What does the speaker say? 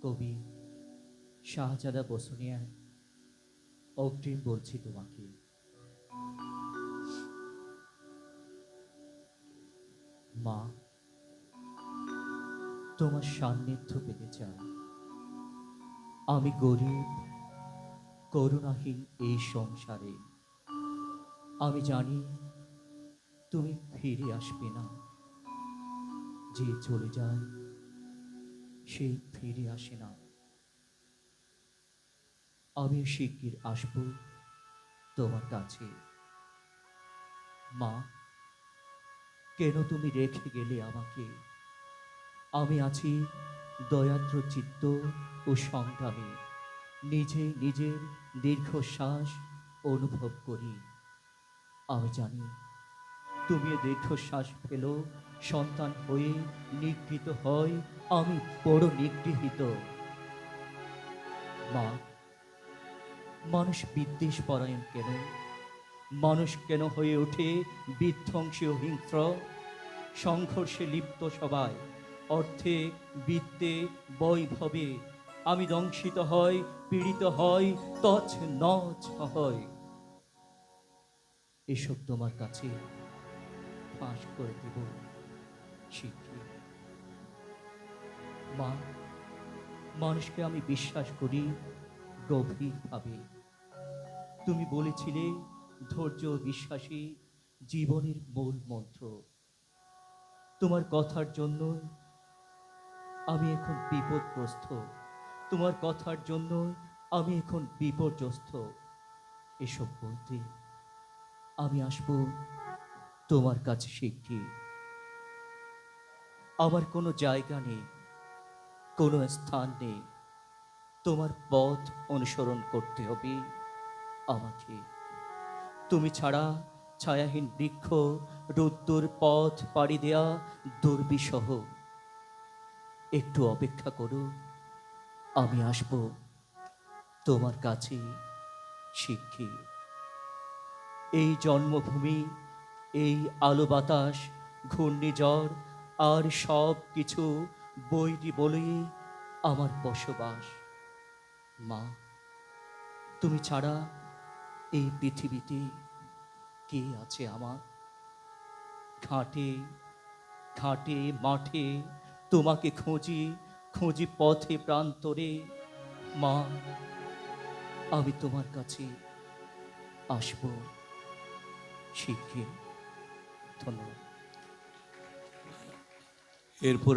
কবি শাহজাদা বসুনিয়ার অগ্রিম বলছি তোমাকে। মা, তোমার সান্নিধ্য পেতে চাই। আমি গরিব, করুণাহীন এই সংসারে। আমি জানি তুমি ফিরে আসবে না। যে চলে যায় সে ফিরে আসে না। আমি শিগগির আসব তোমার কাছে। মা, কেন তুমি রেখে গেলে আমাকে? আমি আছি দয়াদ্র চিত্ত ও সংগ্রামে। নিজে নিজের দীর্ঘশ্বাস অনুভব করি। আমি জানি তুমিও দীর্ঘশ্বাস ফেলো, সন্তান হয়ে নিগৃহীত হয়। আমি বড় নিগৃহীত। মা, মানুষ বিদ্বেষ পরায়ণ কেন? মানুষ কেন হয়ে ওঠে বিধ্বংসী ও হিংস্র? সংঘর্ষে লিপ্ত সবাই, অর্থে, বিত্তে, বৈভবে। আমি দংশিত হয়, পীড়িত হয়, তছ নছ হয়। এসব তোমার কাছে ফাঁস করে দেব শীঘ্রই। মা, মানুষকে আমি বিশ্বাস করি গভীরভাবে। তুমি বলেছিলে ধৈর্য ও বিশ্বাসী জীবনের মূল মন্ত্র। তোমার কথার জন্য আমি এখন বিপদগ্রস্ত। তোমার কথার জন্য আমি এখন বিপর্যস্ত। এসব বলতে আমি আসব তোমার কাছে শিগগির। আমার কোনো জায়গা নেই, কোনো স্থান নেই। তোমার পথ অনুসরণ করতে হবে আমাকে। তুমি ছাড়া ছায়াহীন বৃক্ষ, রোদ্দুর পথ পাড়ি দেয়া দুর্বিসহ। একটু অপেক্ষা করো, আমি আসব তোমার কাছে শিগগির। এই জন্মভূমি, এই আলো বাতাস, ঘূর্ণিঝড় আর সব কিছু বৈরি বলে আমার বসবাস। মা, তুমি ছাড়া এই পৃথিবীতে কে আছে আমার? ঘাটে ঘাটে মাঠে তোমাকে খুঁজি, খুঁজি পথে প্রান্তরে। মা, আমি তোমার কাছে আসব শিগগির। ধন্যবাদ। এরপর